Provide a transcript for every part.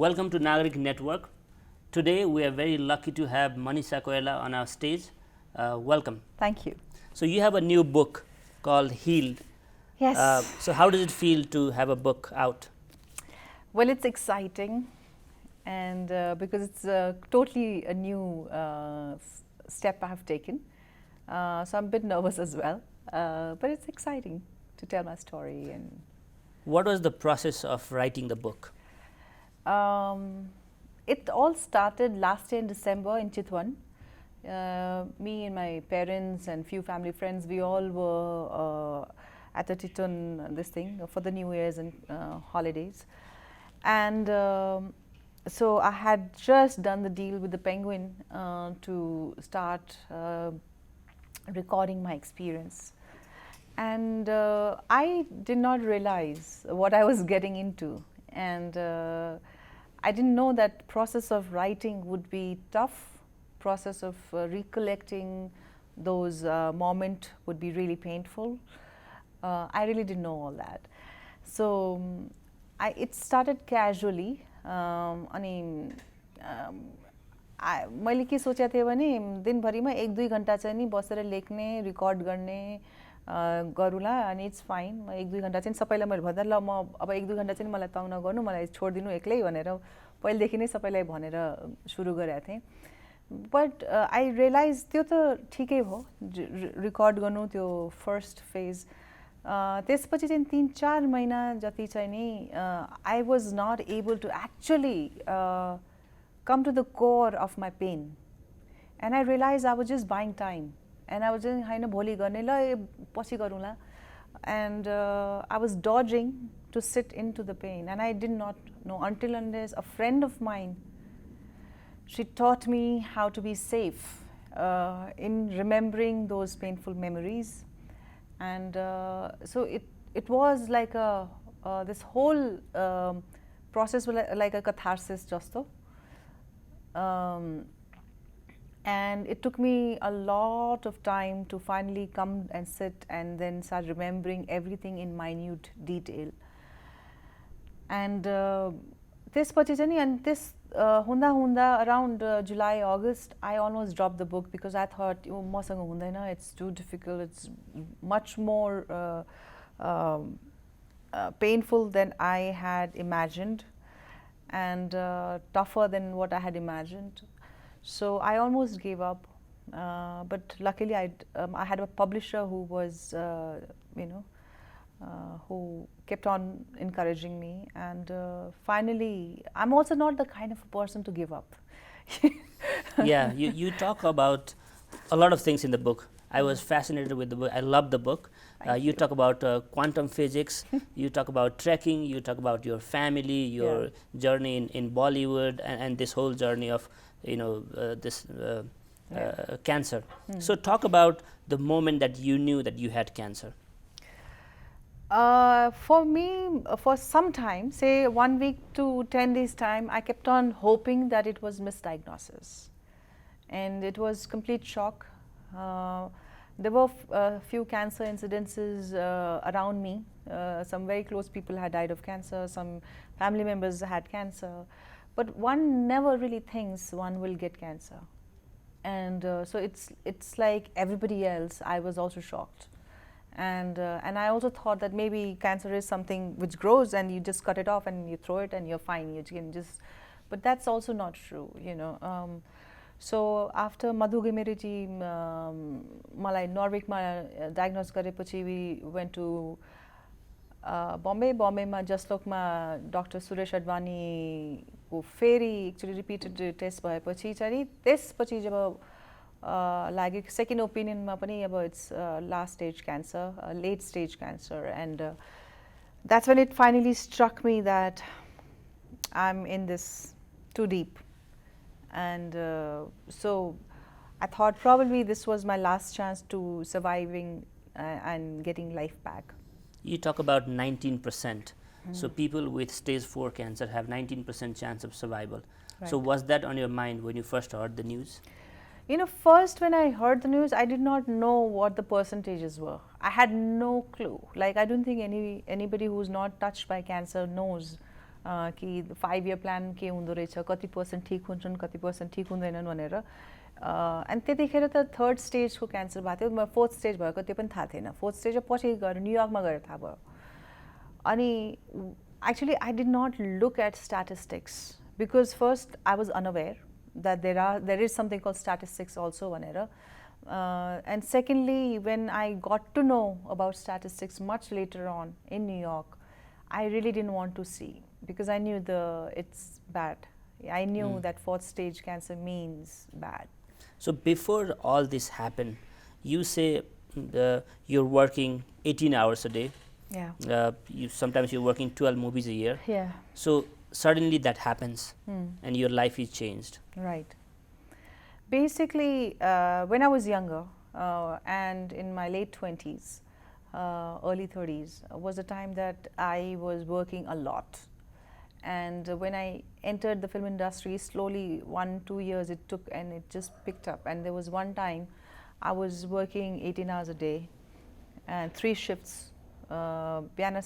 Welcome to Nagarik Network. Today we are very lucky to have Manisha Koirala on our stage. Welcome. Thank you. So you have a new book called Healed. Yes. So how does it feel to have a book out? Well, it's exciting, and because it's totally a new step I have taken, so I'm a bit nervous as well. But it's exciting to tell my story. And what was the process of writing the book? It all started last year in December in Chitwan. Me and my parents and few family friends, we all were at the Chitwan for the New Year's and holidays. And so I had just done the deal with the Penguin to start recording my experience. And I did not realize what I was getting into. And I didn't know that process of writing would be tough. Process of recollecting those moments would be really painful. I really didn't know all that. So it started casually. मैले के सोचेको थिएँ भने दिनभरिमा 1-2 घण्टा चाहिँ नि बसेर लेख्ने रिकर्ड गर्ने गरुला अनि इट्स फाइन म 1-2 घण्टा चाहिँ सबैलाई मैले भन्दा ल म अब 1-2 घण्टा चाहिँ मलाई तङ नगर्नु मलाई छोडिदिनु एक्लै भनेर पहिलेदेखि नै सबैलाई भनेर सुरु गरेको थिएँ बट आई रियलाइज त्यो त ठिकै हो रिकर्ड गर्नु त्यो फर्स्ट फेज त्यसपछि चाहिँ 3-4 महिना जति चाहिँ नि I was not able to actually come to the core of my pain, and I realized I was just buying time, and I was just haina bholi गर्ने ल पछि गरौँला, and I was dodging to sit into the pain, and I did not know until unless a friend of mine, she taught me how to be safe in remembering those painful memories, and so it was like this whole process was like a catharsis jasto. And it took me a lot of time to finally come and sit and then start remembering everything in minute detail. And this around July, August, I almost dropped the book because I thought, it's too difficult, it's much more painful than I had imagined. And tougher than what I had imagined. So I almost gave up. But luckily I had a publisher who was, who kept on encouraging me. And finally, I'm also not the kind of person to give up. Yeah, you talk about a lot of things in the book. I was fascinated with the book. I love the book. You talk about quantum physics, you talk about trekking, you talk about your family, your journey in Bollywood, and this whole journey of, this cancer. So talk about the moment that you knew that you had cancer. For me, for some time, say 1 week to 10 days time, I kept on hoping that it was misdiagnosis. And it was complete shock. There were a few cancer incidences around me. Some very close people had died of cancer, some family members had cancer. But one never really thinks one will get cancer. And so it's like everybody else, I was also shocked. And I also thought that maybe cancer is something which grows and you just cut it off and you throw it and you're fine. You can just, but that's also not true, So after Madhu Gemeriji malai Norwich ma diagnosed garepachi, we went to Bombay ma Jaslok ma Dr. Suresh Advani ko feri actually repeated test bhayepachi chari त्यसपछि जब लाग्यो second opinion ma pani अब it's last stage cancer, late stage cancer, and that's when it finally struck me that I'm in this too deep. And so I thought probably this was my last chance to surviving and getting life back. You talk about 19%. So people with stage 4 cancer have 19% chance of survival. Right. So was that on your mind when you first heard the news? First when I heard the news, I did not know what the percentages were. I had no clue. Like I don't think anybody who's not touched by cancer knows कि 5-year plan के हुँदो रहेछ, कति % ठिक हुन्छन्, कति % ठिक हुँदैनन् भनेर। अनि त्यतिखेर त 3rd stage को क्यान्सर भएको थियो, 4th stage भएको त्यो पनि थाहा थिएन। 4th stage पछि गएर न्युयोर्कमा गएर थाहा भयो। अनि actually I did not look at statistics because first I was unaware that there is something called statistics also भनेर. And secondly, when I got to know about statistics much later on in New York, I really didn't want to see because I knew it's bad. I knew that 4th stage cancer means bad. So before all this happened, you say you're working 18 hours a day. Yeah. Sometimes you're working 12 movies a year. Yeah. So suddenly that happens and your life is changed. Right. Basically, when I was younger and in my late 20s, early 30s, was a time that I was working a lot. And when I entered the film industry, slowly 1-2 years it took and it just picked up. And there was one time I was working 18 hours a day and 3 shifts. बिहान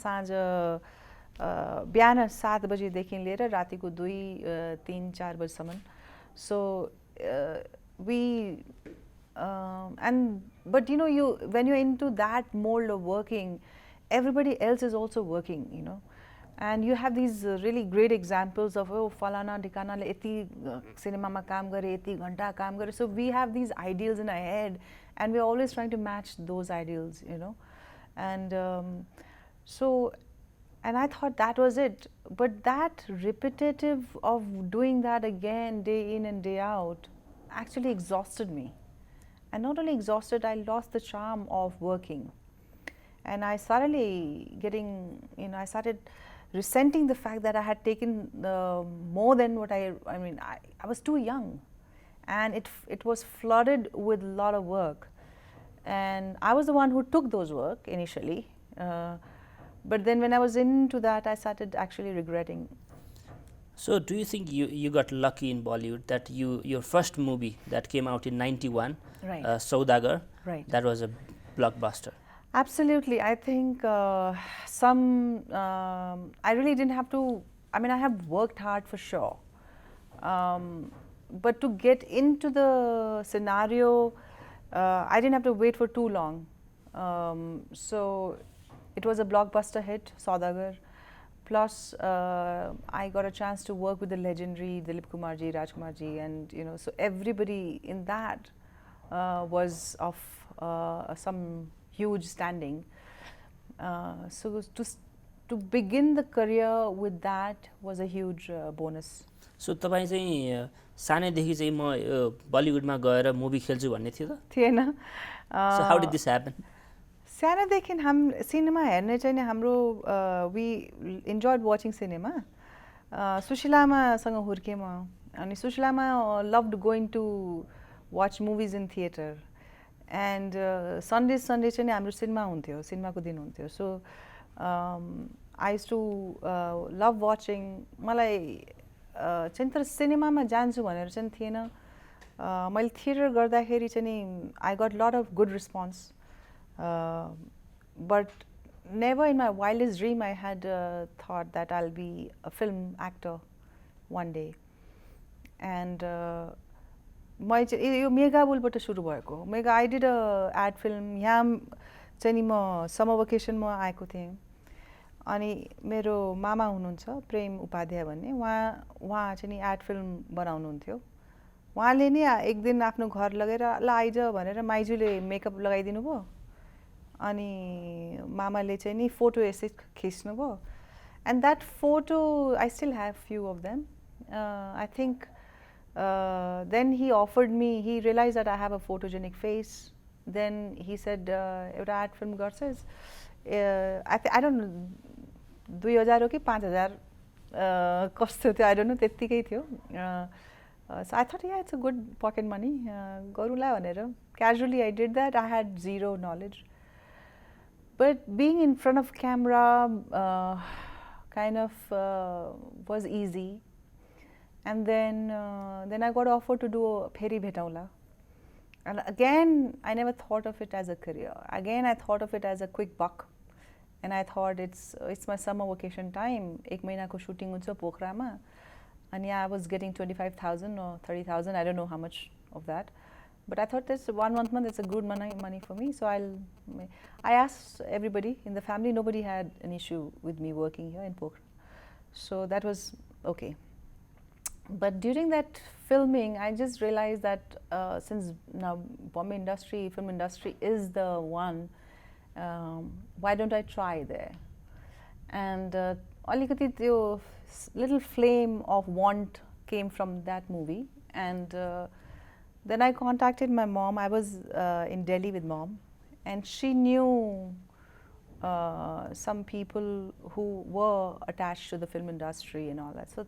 7 बजेदेखि लिएर रातिको 2-3-4 बजेसम्म. So but you know, when you're into that mold of working, everybody else is also working, you know. And you have these really great examples of, oh, falana dikana le eti cinema ma kaam gare, eti ghanta kaam gare. So we have these ideals in our head and we're always trying to match those ideals, you know. And and I thought that was it. But that repetitive of doing that again, day in and day out, actually exhausted me. And not only exhausted, I lost the charm of working. And I started getting, you know, I started resenting the fact that I had taken more than what I was too young. And it was flooded with a lot of work. And I was the one who took those work initially. But then when I was into that, I started actually regretting. So do you think you got lucky in Bollywood that your first movie that came out in 91, right. Dagger, right. that was a blockbuster? Absolutely. I think I really didn't have to, I mean, I have worked hard for sure. But to get into the scenario, I didn't have to wait for too long. So it was a blockbuster hit, Dagger. Plus, I got a chance to work with the legendary Dilip Kumarji, Rajkumarji, and you know, so everybody in that was of some huge standing. So to begin the career with that was a huge bonus. So तपाईं चाहिँ सानैदेखि चाहिँ म बलिउडमा गएर movie खेल्छु भन्ने थियो त? थिएन. So how did this happen? सानैदेखि हम सिनेमा हेर्ने चाहिँ हाम्रो we enjoyed watching cinema. सुशीलामासँग हुर्केँ म. अनि सुशीलामा loved going to watch movies in theater. And Sunday चाहिँ हाम्रो सिनेमा हुन्थ्यो, सिनेमाको दिन हुन्थ्यो. So I used to love watching. मलाई चाहिँ तर सिनेमामा जान्छु भनेर चाहिँ थिएन. मैले थिएटर गर्दाखेरि चाहिँ I got lot of good response. But never in my wildest dream I had thought that I'll be a film actor one day. And यो मेगाबुलबाट सुरु भएको. I did a ad film. यहाँ चाहिँ म समर भेकेसनमा आएको थिएँ. अनि मेरो मामा हुनुहुन्छ प्रेम उपाध्याय भन्ने, उहाँ चाहिँ नि एड फिल्म बनाउनुहुन्थ्यो. उहाँले नि एक दिन आफ्नो घर लगेर ल आइज भनेर माइजूले मेकअप लगाइदिनु भयो. अनि मामाले चाहिँ नि फोटो यसै खिच्नु भयो. And that photo, I still have few of them. I think then he offered me, he realized that I have a photogenic face. Then he said, एउटा ad film गर्छस्. I don't know, 2000 हो कि 5000 कस्तो थियो, I don't know, त्यतिकै थियो. So I thought, yeah, it's a good pocket money. गरौँला भनेर. Casually I did that. I had zero knowledge. But being in front of camera kind of was easy. And then I got offered to do Pheri Bhetaula. And again, I never thought of it as a career. Again, I thought of it as a quick buck. and I thought it's my summer vacation time. Ek mahina ko shooting huncha Pokhrama, and yeah, I was getting 25,000 or 30,000. I don't know how much of that, but I thought this 1 month it's a good money for me. So I asked everybody in the family. Nobody had an issue with me working here in Pokhara, so that was okay. But during that filming, I just realized that since now Bombay industry, film industry is the one, why don't I try there? And alikati त्यो little flame of want came from that movie, and then I contacted my mom. I was in Delhi with mom, and she knew some people who were attached to the film industry and all that. So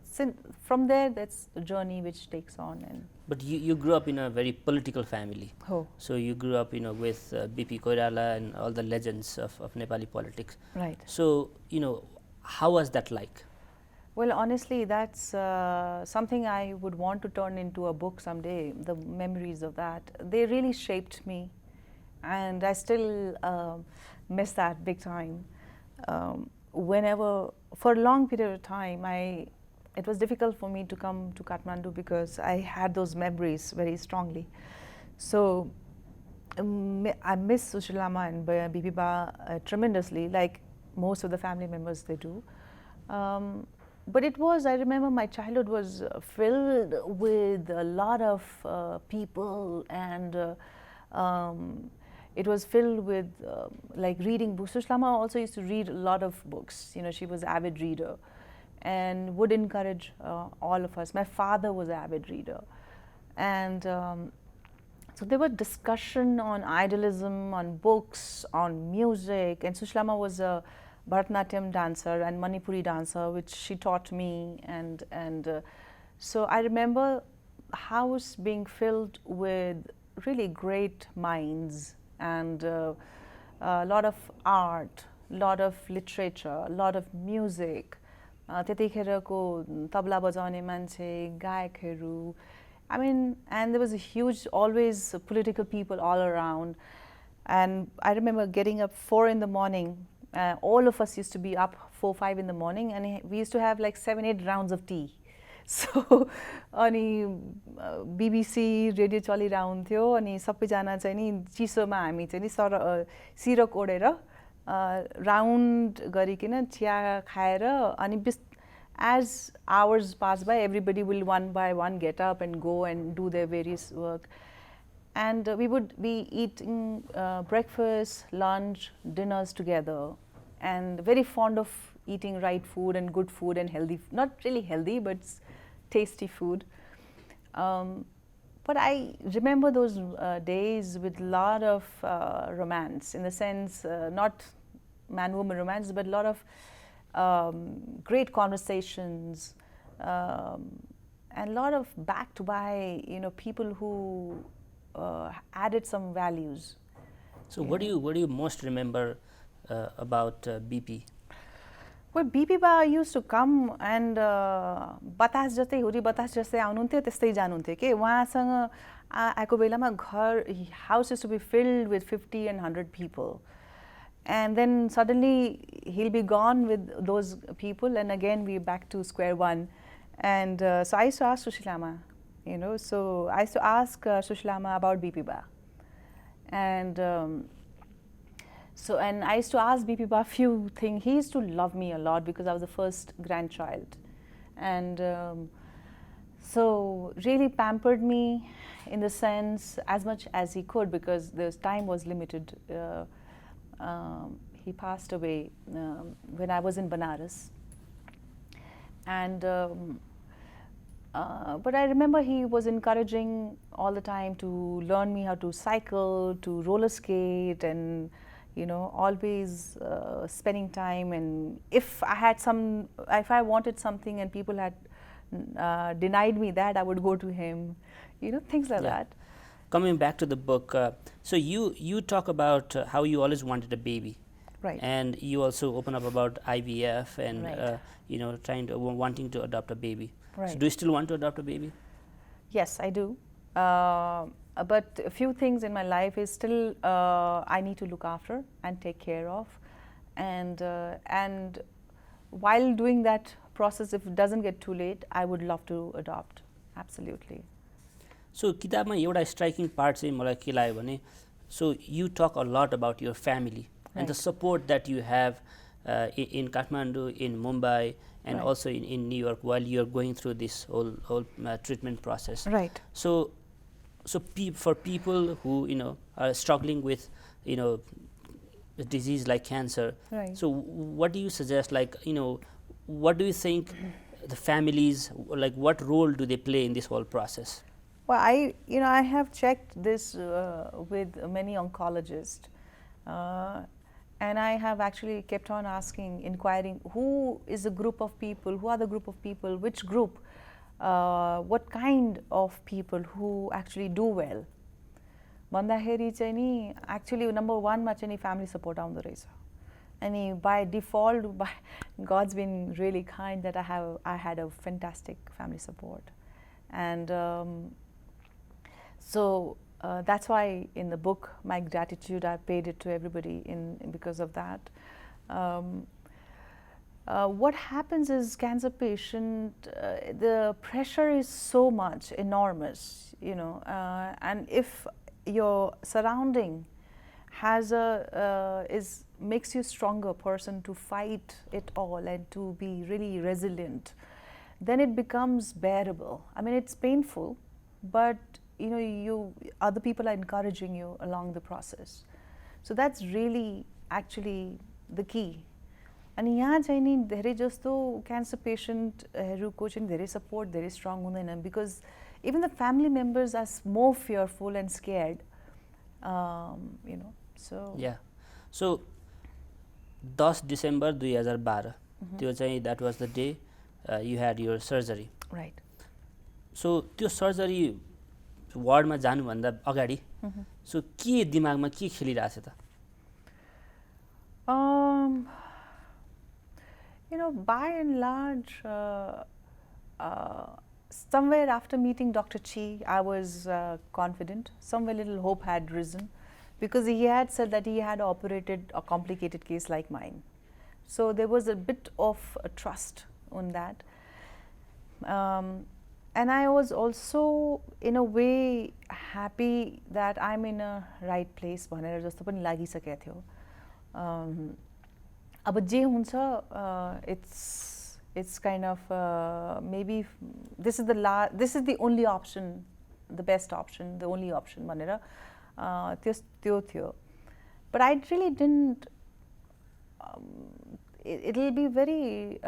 from there, that's a journey which takes on. And but you grew up in a very political family. Oh. So you grew up, with BP Koirala and all the legends of Nepali politics. Right. So, how was that like? Well, honestly, that's something I would want to turn into a book someday, the memories of that. They really shaped me, and I still miss that big time. Whenever, for a long period of time, it was difficult for me to come to Kathmandu because I had those memories very strongly. So I miss Sushilama and Bibiba tremendously, like most of the family members they do. But I remember my childhood was filled with a lot of people, and it was filled with like reading books. Sushlama also used to read a lot of books. She was an avid reader and would encourage all of us. My father was an avid reader. And so there were discussion on idealism, on books, on music. And Sushlama was a Bharatanatyam dancer and Manipuri dancer, which she taught me. And so I remember house being filled with really great minds, and a lot of art, a lot of literature, a lot of music. त्यतिखेरको तबला बजाउने मान्छे, गायकहरू. I mean, and there was a huge, always political people all around. And I remember getting up 4 in the morning. All of us used to be up 4, 5 in the morning, and we used to have like 7, 8 rounds of tea. So अनि BBC radio चलिरहन्थ्यो, अनि सबैजना चाहिँ नि चिसोमा हामी चाहिँ नि सिरक ओढेर round गरिकन चिया खाएर, अनि as hours pass by, everybody will one by one get up and go and do their various work. And we would be eating breakfast, lunch, dinners together, and very fond of eating right food and good food and healthy, not really healthy, but tasty food. But I remember those days with a lot of romance, in the sense, not man-woman romance, but a lot of great conversations, and a lot of back-to-back, people who added some values. So what do you most remember about BP? Well, BP ba used to come and बतास जस्तै हुरी बतास जस्तै आउनुहुन्थ्यो, त्यस्तै जानुहुन्थ्यो के उहाँसँग आएको बेलामा घर house used to be filled with 50 and 100 people, and then suddenly he'll be gone with those people, and again we're back to square one. And so I used to ask Sushilama, so I used to ask Sushilama about BP ba, and and I used to ask BP Ba a few things. He used to love me a lot because I was the first grandchild. And so really pampered me in the sense as much as he could, because the time was limited. He passed away when I was in Banaras. And but I remember he was encouraging all the time to learn me how to cycle, to roller skate, and always spending time. And if I wanted something and people had denied me that, I would go to him, things like that. Coming back to the book, so you talk about how you always wanted a baby, right? And you also open up about IVF and right. wanting to adopt a baby. Right. So do you still want to adopt a baby? Yes, I do. But a few things in my life is still I need to look after and take care of. and while doing that process, if it doesn't get too late, I would love to adopt. Absolutely. So किताबमा एउटा striking part चाहिँ मलाई के लाग्यो भने so you talk a lot about your family and the support that you have in Kathmandu, in Mumbai, and also in New York while you're going through this whole treatment process. Right. So for people who are struggling with a disease like cancer, so what do you suggest? What do you think the families, like what role do they play in this whole process? Well, I have checked this with many oncologists, and I have actually kept on inquiring who is a group of people, who are the group of people, which group, what kind of people who actually do well. भन्दाखेरि चाहिँ नि actually number one मा चाहिँ नि family support आउँदो रहेछ. And by default, God's been really kind that I had a fantastic family support, and so that's why in the book, my gratitude, I paid it to everybody because of that. What happens is cancer patient, the pressure is so much, enormous, and if your surrounding makes you stronger person to fight it all and to be really resilient, then it becomes bearable. I mean, it's painful, but other people are encouraging you along the process. So that's really actually the key. And यहाँ चाहिँ नि धेरै जस्तो cancer patient हरूको चाहिँ धेरै support, धेरै strong हुँदैन, because even the family members are more fearful and scared, so yeah. So 10 December 2012 त्यो चाहिँ that was the day you had your surgery. Right. So त्यो surgery वार्डमा जानुभन्दा अगाडि सो के दिमागमा के खेलिरहेछ त? By and large, somewhere after meeting Dr. Chi, I was confident. Somewhere little hope had risen, because he had said that he had operated a complicated case like mine. So there was a bit of a trust on that. And I was also, in a way, happy that I'm in a right place. भनेर जस्तो पनि लागिसकेको थियो. अब जे हुन्छ, it's kind of maybe this is the only option, the best option, the only option भनेर त्यो थियो. But I really didn't. It'll be very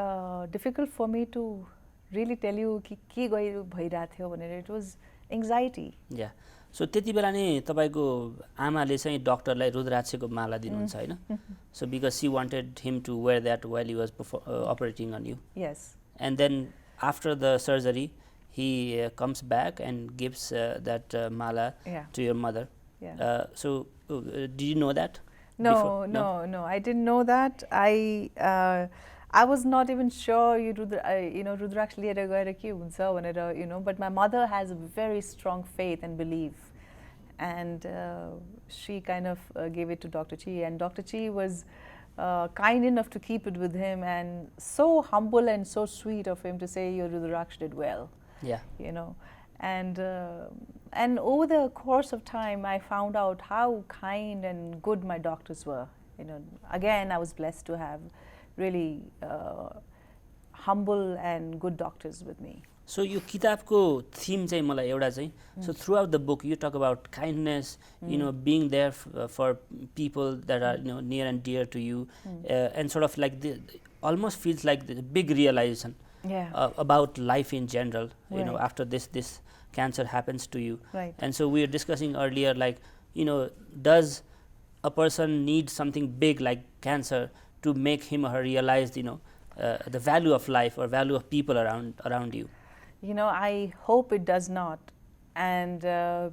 difficult for me to really tell you कि के भइरहेको थियो भनेर. It was anxiety. Yeah. So त्यति बेला नै तपाईको आमाले चाहिँ डाक्टरलाई रुद्राक्षको माला दिनुहुन्छ हैन? So because she wanted him to wear that while he was operating on you. Yes. And then after the surgery, he comes back and gives that mala to your mother. Yeah. So did you know that? No, I didn't know that. I was not even sure Rudraksh लिएर गएर के हुन्छ भनेर, but my mother has a very strong faith and belief, and she kind of gave it to Dr. Chi, and Dr. Chi was kind enough to keep it with him, and so humble and so sweet of him to say your Rudraksh did well. Yeah. And over the course of time, I found out how kind and good my doctors were. Again, I was blessed to have really humble and good doctors with me. So यो किताबको theme चाहिँ मलाई एउटा चाहिँ, so throughout the book you talk about kindness, being there for people that are near and dear to you, and sort of like almost feels like the big realization about life in general. After this cancer happens to you, and so we were discussing earlier, like does a person need something big like cancer to make him or her realize the value of life or value of people around you? I hope it does not, and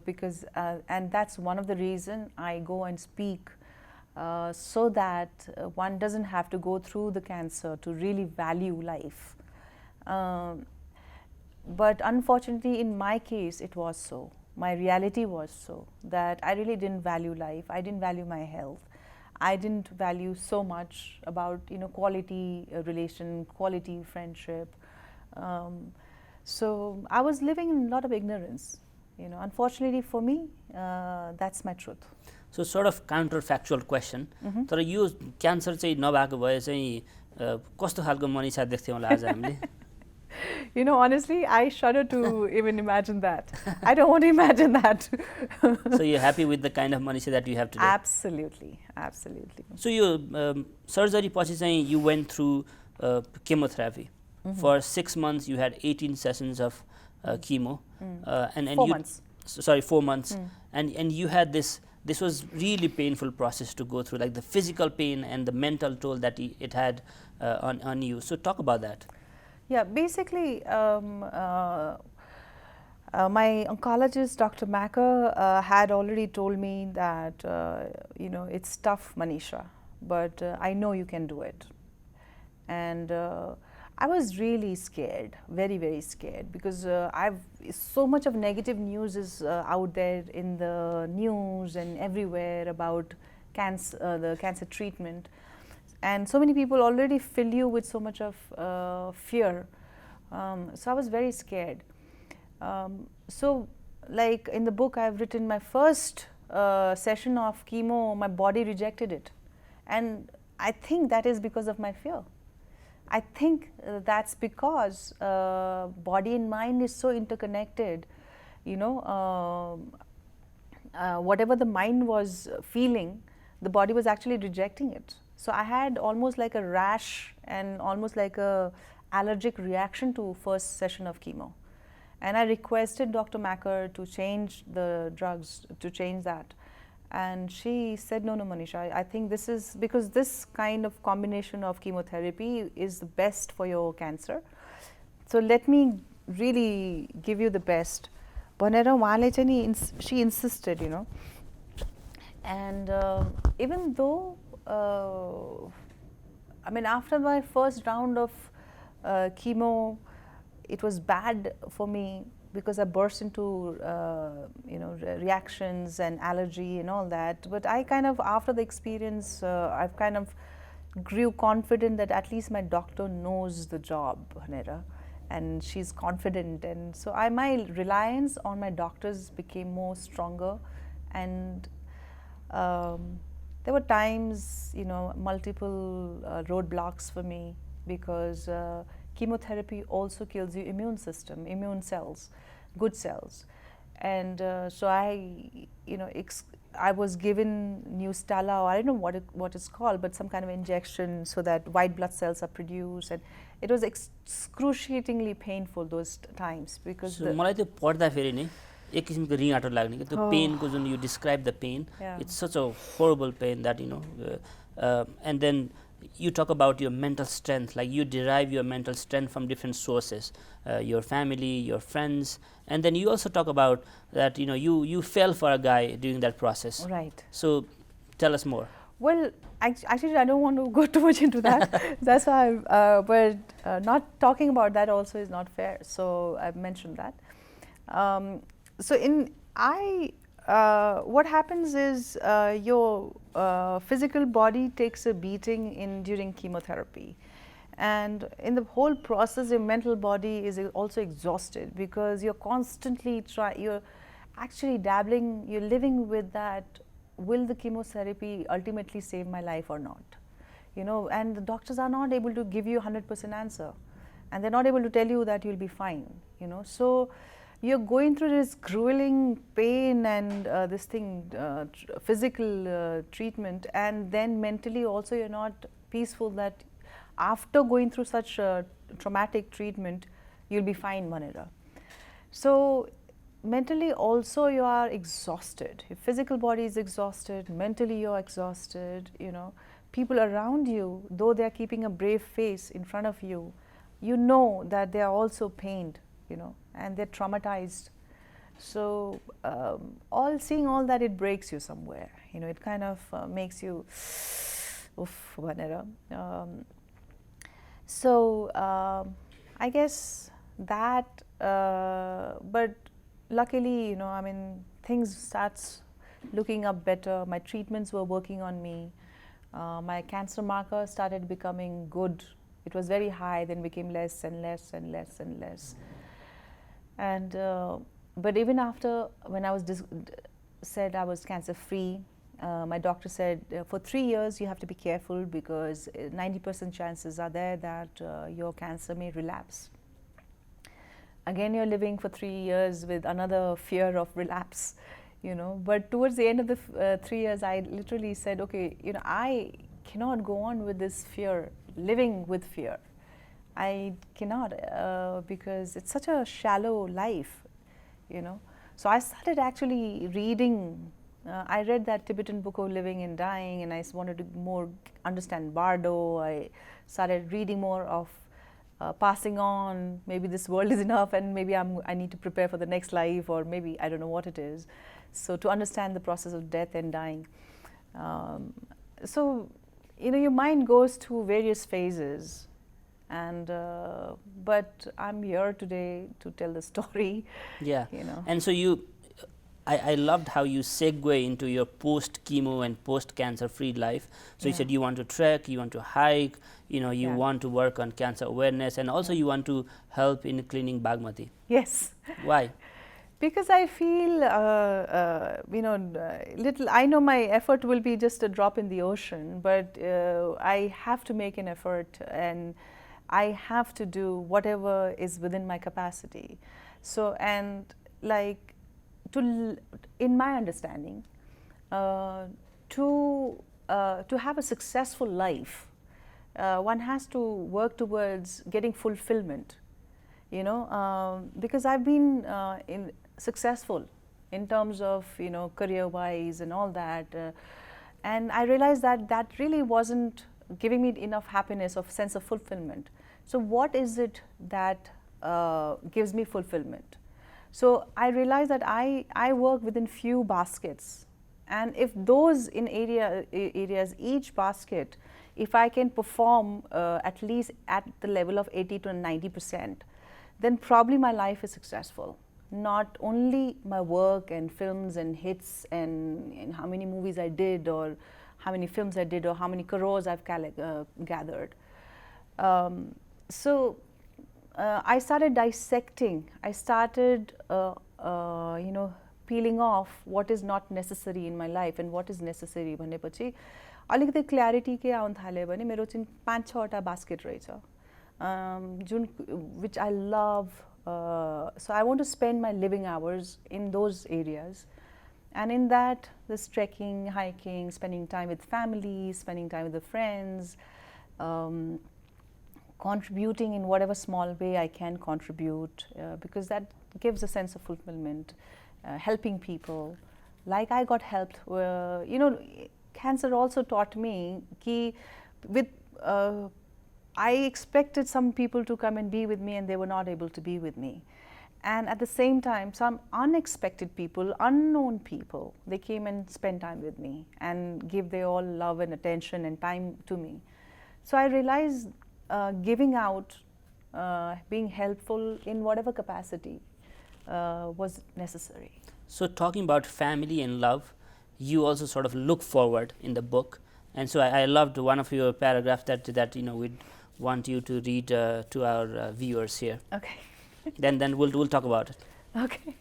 because and that's one of the reason I go and speak, so that one doesn't have to go through the cancer to really value life. But unfortunately, in my case, it was so. My reality was so that I really didn't value life. I didn't value my health. I didn't value so much about quality relation, quality friendship. So I was living in a lot of ignorance. Unfortunately for me, that's my truth. So sort of counterfactual question. तर यो cancer चाहिँ नभएको भए चाहिँ कस्तो खालको मनिषा देख्थ्यौँ होला आज हामीले? Honestly, I shudder to even imagine that. I don't want to imagine that. So you're happy with the kind of Manisha that you have today? Absolutely, absolutely. So your surgery पछि चाहिँ you went through chemotherapy. For 6 months you had 18 sessions of chemo. And 4 months. Sorry, 4 months. And you had this was really painful process to go through, like the physical pain and the mental toll that it had on you. So talk about that. Yeah, basically, my oncologist, Dr. Macker, had already told me that, it's tough, Manisha, but I know you can do it. And I was really scared, very, very scared, because so much of negative news is out there in the news and everywhere about the cancer treatment. And so many people already fill you with so much of fear. So I was very scared. So like in the book I've written, my first session of chemo, my body rejected it. And I think that is because of my fear. I think that's because body and mind is so interconnected. Whatever the mind was feeling, the body was actually rejecting it. So I had almost like a rash and almost like a allergic reaction to first session of chemo. And I requested Dr. Macker to change the drugs, to change that. And she said, no, Manisha, I think this is, because this kind of combination of chemotherapy is the best for your cancer. So let me really give you the best. She insisted, And even though, after my first round of chemo, it was bad for me because I burst into, reactions and allergy and all that. But I kind of, after the experience, I've kind of grew confident that at least my doctor knows the job, Hanera, and she's confident. And so my reliance on my doctors became more stronger. And there were times, multiple roadblocks for me, because chemotherapy also kills your immune system, immune cells, good cells. And so I was given Neustala, or I don't know what it's called, but some kind of injection so that white blood cells are produced. And it was excruciatingly painful those times, because मलाई त्यो पढ्दा फेरि नि एक किसिमको रिङाटो लाग्ने के त्यो पेनको जुन you describe the pain, it's such a horrible pain that and then you talk about your mental strength, like you derive your mental strength from different sources, your family, your friends, and then you also talk about that you fell for a guy during that process. Right. So tell us more. Well, actually I don't want to go too much into that. That's why but not talking about that also is not fair, so I've mentioned that. What happens is your physical body takes a beating during chemotherapy, and in the whole process your mental body is also exhausted, because you're constantly you're actually dabbling, you're living with that, will the chemotherapy ultimately save my life or not? And the doctors are not able to give you 100% answer, and they're not able to tell you that you'll be fine, so you're going through this grueling pain and this thing, physical treatment, and then mentally also you're not peaceful that after going through such traumatic treatment, you'll be fine, Manira. So mentally also you are exhausted. Your physical body is exhausted, mentally you're exhausted, People around you, though they're keeping a brave face in front of you, you know that they are also pained, and they're traumatized. So seeing all that, it breaks you somewhere. It kind of makes you, oof, Vanera. So I guess that, but luckily, things starts looking up better. My treatments were working on me. My cancer marker started becoming good. It was very high, then became less and less and less and less. And but even after, when I was said I was cancer free, my doctor said for 3 years you have to be careful, because 90% chances are there that your cancer may relapse. Again, you're living for 3 years with another fear of relapse, you know. But towards the end of the 3 years, I literally said, okay, you know, I cannot go on with this fear, living with fear. I cannot, because it's such a shallow life, you know. So I started actually reading. I read that Tibetan book of Living and Dying, and I wanted to more understand Bardo. I started reading more of passing on. Maybe this world is enough, and maybe I need to prepare for the next life, or maybe I don't know what it is. So to understand the process of death and dying. So, you know, your mind goes through various phases. And but I'm here today to tell the story. Yeah. You know. And so I loved how you segue into your post chemo and post cancer free life. So you said you want to trek, you want to hike, you know, you want to work on cancer awareness, and also you want to help in cleaning Bagmati. Yes. Why? Because I feel, you know, I know my effort will be just a drop in the ocean, but I have to make an effort, and I have to do whatever is within my capacity. So, and like, in my understanding, to have a successful life, one has to work towards getting fulfillment, you know, because I've been successful in terms of, you know, career-wise and all that, and I realized that that really wasn't giving me enough happiness, of sense of fulfillment. So what is it that gives me fulfillment? So I realized that I work within few baskets, and if those in areas, each basket, if I can perform at least at the level of 80 to 90%, then probably my life is successful. Not only my work and films and hits and how many movies I did, or how many films I did, or how many crores I've gathered. So I started dissecting. I started, you know, peeling off what is not necessary in my life and what is necessary. भनेपछि अलिकति clarity के आउन थाल्यो भने मेरो चाहिँ 5-6 वटा basket रहेछ, जुन which I love. So I want to spend my living hours in those areas, and in that, this trekking, hiking, spending time with family, spending time with the friends, contributing in whatever small way I can contribute, because that gives a sense of fulfillment, helping people. Like I got helped, you know, cancer also taught me ki with, I expected some people to come and be with me, and they were not able to be with me. And at the same time, some unexpected people, unknown people, they came and spent time with me and give their all love and attention and time to me. So I realized giving out, being helpful in whatever capacity was necessary. So talking about family and love, you also sort of look forward in the book, and so I loved one of your paragraphs that you know we'd want you to read to our viewers here. Okay. then we'll talk about it. Okay.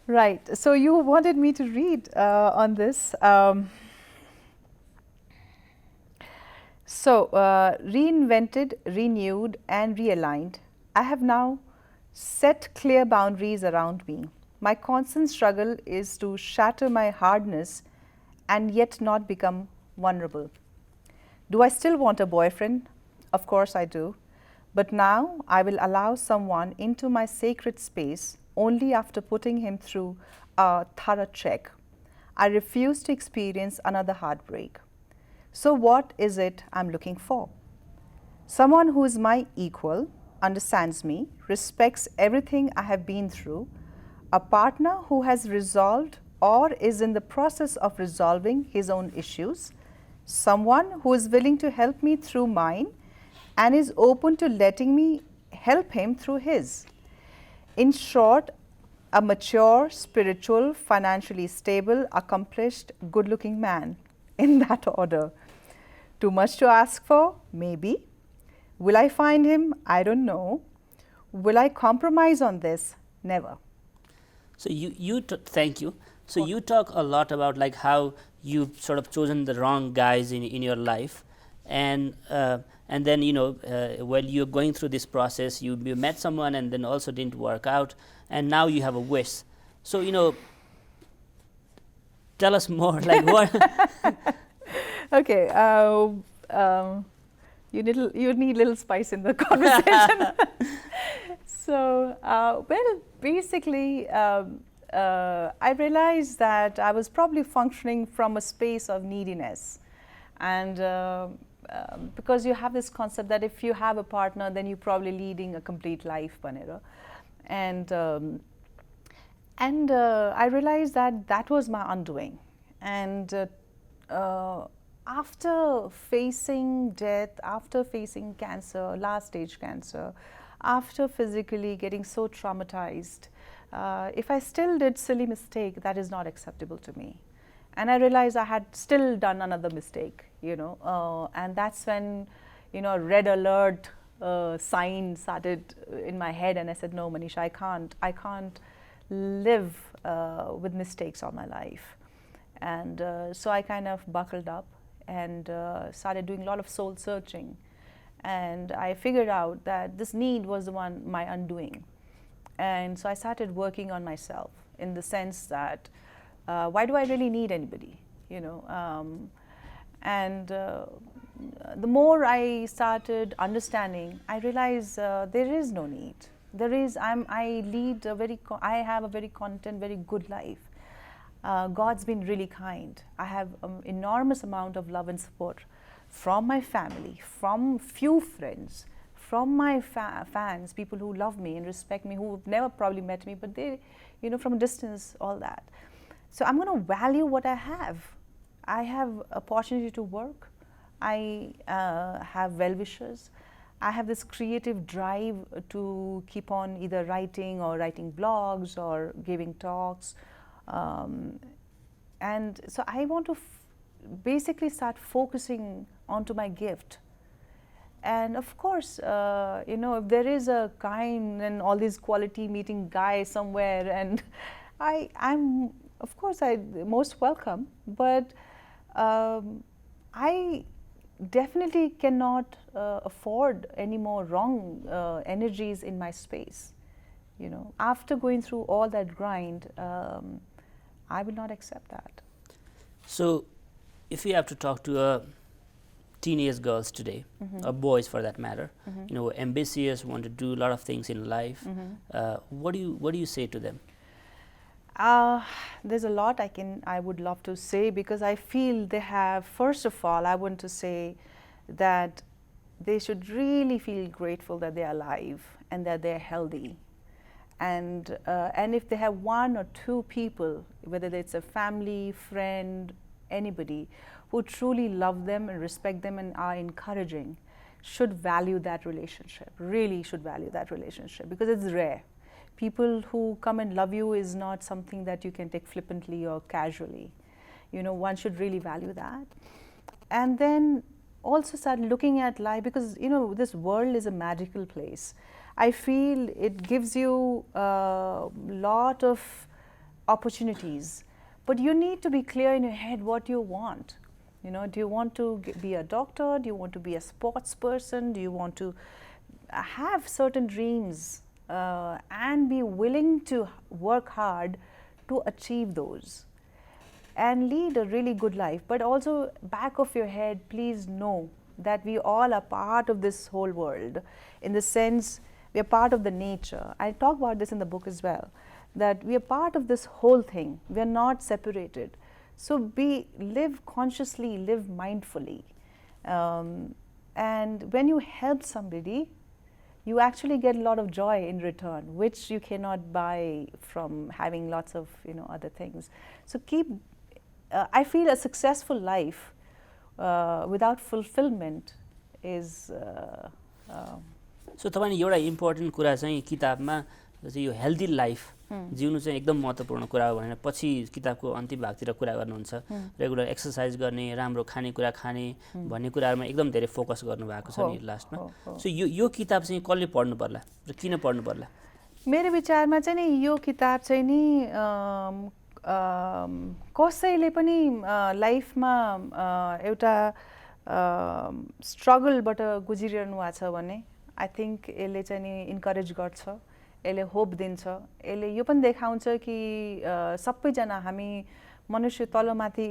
Right. So you wanted me to read on this. So reinvented, renewed, and realigned, I have now set clear boundaries around me. My constant struggle is to shatter my hardness and yet not become vulnerable. Do I still want a boyfriend? Of course I do. But now I will allow someone into my sacred space only after putting him through a thorough check. I refuse to experience another heartbreak. So what is it I'm looking for? Someone who is my equal, understands me, respects everything I have been through, a partner who has resolved or is in the process of resolving his own issues, someone who is willing to help me through mine and is open to letting me help him through his. In short, a mature, spiritual, financially stable, accomplished, good-looking man. in that order. Too much to ask for? Maybe. Will I find him? I don't know. Will I compromise on this? Never. So thank you. So you talk a lot about like how you've sort of chosen the wrong guys in your life, and then while you're going through this process, you met someone and then also didn't work out, and now you have a wish. So tell us more. Like what? Okay. You need little spice in the conversation. So, well, basically, I realized that I was probably functioning from a space of neediness. And because you have this concept that if you have a partner, then you're probably leading a complete life, Panera. And I realized that that was my undoing. And after facing death, after facing cancer, last stage cancer, after physically getting so traumatized, if I still did silly mistake, that is not acceptable to me. And I realized I had still done another mistake, and that's when, a red alert sign started in my head, and I said, no, Manisha, I can't live with mistakes all my life. And so I kind of buckled up and started doing a lot of soul searching. And I figured out that this need was the one, my undoing. And so I started working on myself in the sense that why do I really need anybody? And the more I started understanding, I realized there is no need. I have a very content, very good life. God's been really kind. I have an enormous amount of love and support from my family, from few friends, from my fans, people who love me and respect me, who have never probably met me, but they, from a distance, all that. So I'm going to value what I have. I have opportunity to work. I have well-wishers. I have this creative drive to keep on either writing blogs or giving talks. And so I want to basically start focusing onto my gift. And of course, if there is a kind and all these quality meeting guys somewhere, and I'm of course most welcome, but I definitely cannot afford any more wrong energies in my space. After going through all that grind, I will not accept that. So, if you have to talk to teenage girls today, or boys for that matter, ambitious, want to do a lot of things in life, what do you say to them? There's a lot I would love to say, because I feel they have, first of all, I want to say that they should really feel grateful that they're alive and that they're healthy. And if they have one or two people, whether it's a family, friend, anybody, who truly love them and respect them and are encouraging, should value that relationship, really should value that relationship, because it's rare. People who come and love you is not something that you can take flippantly or casually. One should really value that. And then also start looking at life, because this world is a magical place. I feel it gives you a lot of opportunities, but you need to be clear in your head what you want. Do you want to be a doctor? Do you want to be a sports person? Do you want to have certain dreams and be willing to work hard to achieve those and lead a really good life? But also, back of your head, please know that we all are part of this whole world, in the sense we are part of the nature. I talk about this in the book as well, that we are part of this whole thing. We are not separated. So live consciously, live mindfully. And when you help somebody, you actually get a lot of joy in return, which you cannot buy from having lots of other things. So I feel a successful life without fulfillment is So तपाईले एउटा important कुरा चाहिँ किताबमा जस्तै यो healthy life जिउनु चाहिँ एकदम महत्त्वपूर्ण कुरा हो भनेर पछि किताबको अन्तिम भागतिर कुरा गर्नुहुन्छ रेगुलर एक्सर्साइज गर्ने राम्रो खानेकुरा खाने भन्ने कुराहरूमा एकदम धेरै फोकस गर्नुभएको छ नि लास्टमा सो यो किताब चाहिँ कसले पढ्नु पर्ला र किन पढ्नु पर्ला मेरो विचारमा चाहिँ नि यो किताब चाहिँ नि कसैले पनि लाइफमा एउटा स्ट्रगलबाट गुजिरहनु भएको छ भने आई थिङ्क यसले चाहिँ नि इन्करेज गर्छ यसले होप दिन्छ यसले यो पनि देखाउँछ कि सबैजना हामी मनुष्य तलमाथि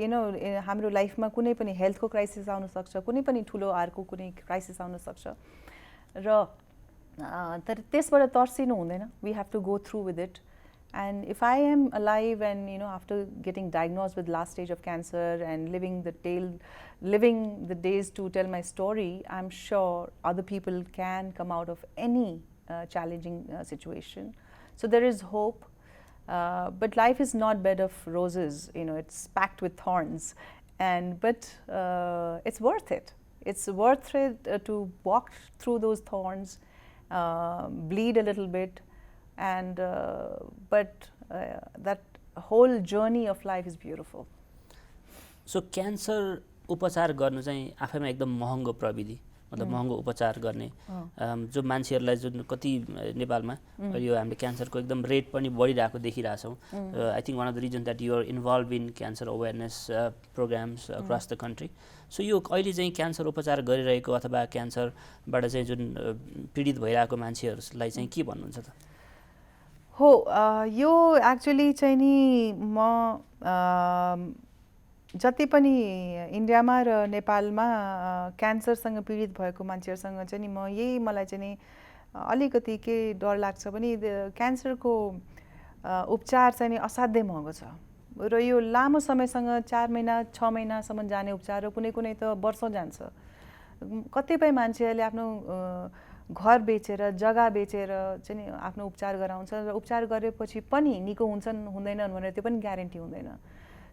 हाम्रो लाइफमा कुनै पनि हेल्थको क्राइसिस आउन सक्छ कुनै पनि ठुलो अर्को कुनै क्राइसिस आउन सक्छ र तर त्यसबाट तर्सिनु हुँदैन we have to go through with it and if I am alive and after getting diagnosed with last stage of cancer and living the days to tell my story, I'm sure other people can come out of any challenging situation. So there is hope, but life is not bed of roses. It's packed with thorns, but it's worth it. It's worth it to walk through those thorns, bleed a little bit. And but that whole journey of life is beautiful. So cancer उपचार गर्नु चाहिँ आफैमा एकदम महँगो प्रविधि मतलब महँगो उपचार गर्ने जो मान्छेहरूलाई जुन कति नेपालमा यो हामीले क्यान्सरको एकदम रेट पनि बढिरहेको देखिरहेछौँ I think one of the reason that you are involve in cancer awareness programs across the country so यो अहिले चाहिँ क्यान्सर उपचार गरिरहेको अथवा क्यान्सरबाट चाहिँ जुन पीडित भइरहेको मान्छेहरूलाई चाहिँ के भन्नुहुन्छ त हो यो एक्चुअली चाहिँ नि म जति पनि इन्डियामा र नेपालमा क्यान्सरसँग पीडित भएको मान्छेहरूसँग चाहिँ नि मलाई चाहिँ नि अलिकति के डर लाग्छ भने क्यान्सरको उपचार चाहिँ नि असाध्यै महँगो छ र यो लामो समयसँग 4 महिना 6 महिनासम्म जाने उपचार र कुनै कुनै त वर्षौँ जान्छ कतिपय मान्छेहरूले आफ्नो घर बेचेर जग्गा बेचेर चाहिँ नि आफ्नो उपचार गराउँछ र उपचार गरेपछि पनि निको हुन्छन् हुँदैनन् भनेर त्यो पनि ग्यारेन्टी हुँदैन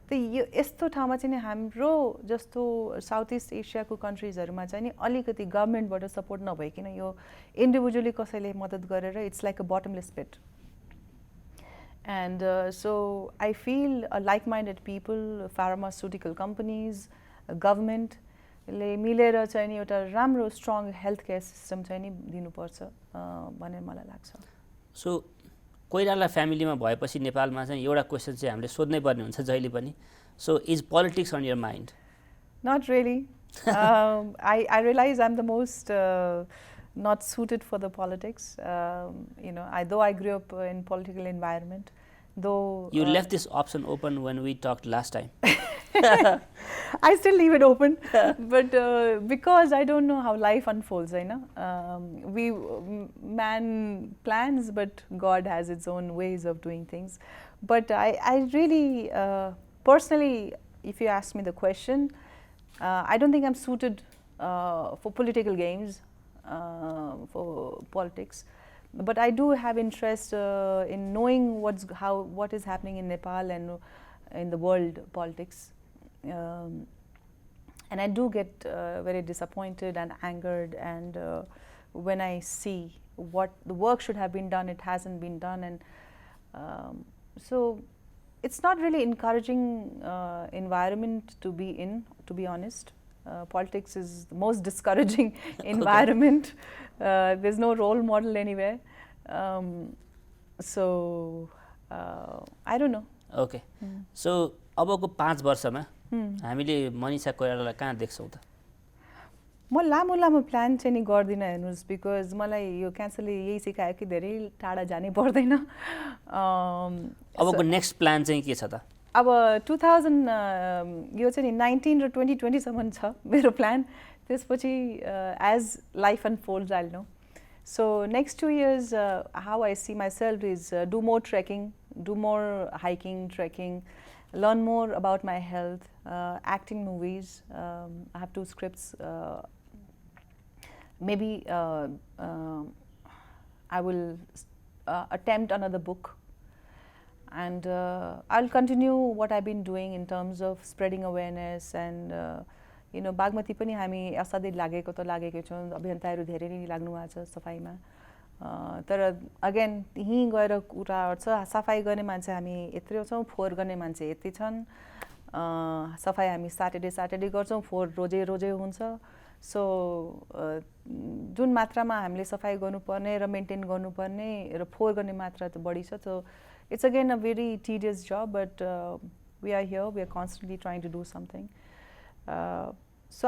त यो यस्तो ठाउँमा चाहिँ नि हाम्रो जस्तो साउथ इस्ट एसियाको कन्ट्रिजहरूमा चाहिँ नि अलिकति गभर्मेन्टबाट सपोर्ट नभइकन यो इन्डिभिजुअली कसैले मद्दत गरेर it's like a bottomless pit and so I feel like minded people pharmaceutical companies government ले मिलेर चाहिँ नि एउटा राम्रो स्ट्रङ हेल्थ केयर सिस्टम चाहिँ नि दिनुपर्छ भन्ने मलाई लाग्छ सो कोइराला फ्यामिलीमा भएपछि नेपालमा चाहिँ एउटा क्वेसन चाहिँ हामीले सोध्नै पर्ने हुन्छ जहिले पनि so is politics on your mind not really I realize I'm the most not suited for the politics. Though I grew up in political environment, though you left this option open when we talked last time. I still leave it open, but because I don't know how life unfolds, man plans, but God has its own ways of doing things. But I really, personally, if you ask me the question, I don't think I'm suited for political games, for politics. But I do have interest in knowing what is happening in Nepal and in the world politics. And I do get very disappointed and angered, and when I see what the work should have been done, it hasn't been done, and so it's not really encouraging environment to be in, to be honest. Politics is the most discouraging environment. There's no role model anywhere. So I don't know. Okay. So अबको 5 वर्षमा हामीले मनिषा कोइरालालाई कहाँ देख्छौँ त? म लामो plan चाहिँ नि गर्दिनँ हेर्नुस्, बिकज मलाई यो क्यान्सरले यही सिकायो कि धेरै टाढा जानै पर्दैन. अबको नेक्स्ट प्लान चाहिँ के छ त? अब 2000 यो चाहिँ नि 19 र 2020 सम्म छ मेरो प्लान. त्यसपछि as life unfolds I will know. So next 2 years, how I see myself is do more trekking, do more hiking, trekking, learn more about my health, acting movies. I have 2 scripts. Maybe I will attempt another book, and I'll continue what I've been doing in terms of spreading awareness and Bagmati पनि हामी असाध्यै लागेको त लागेकै छौँ. अभियन्ताहरू धेरै नै लाग्नु भएको छ सफाइमा. तर अगेन यहीँ गएर कुरा छ सफाई गर्ने मान्छे हामी यत्रो छौँ फोहोर गर्ने मान्छे यति छन् सफाई हामी सैटरडे गर्छौँ फोहोर रोजे हुन्छ सो जुन मात्रामा हामीले सफाई गर्नुपर्ने र मेन्टेन गर्नुपर्ने र फोहोर गर्ने मात्रा त बढी छ सो it's again a very tedious job but we are here, we are constantly trying to do something. So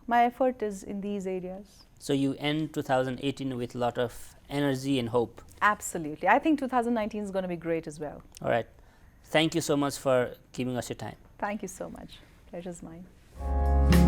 my effort is in these areas. So you end 2018 with a lot of energy and hope. Absolutely. I think 2019 is going to be great as well. All right. Thank you so much for giving us your time. Thank you so much. Pleasure's mine.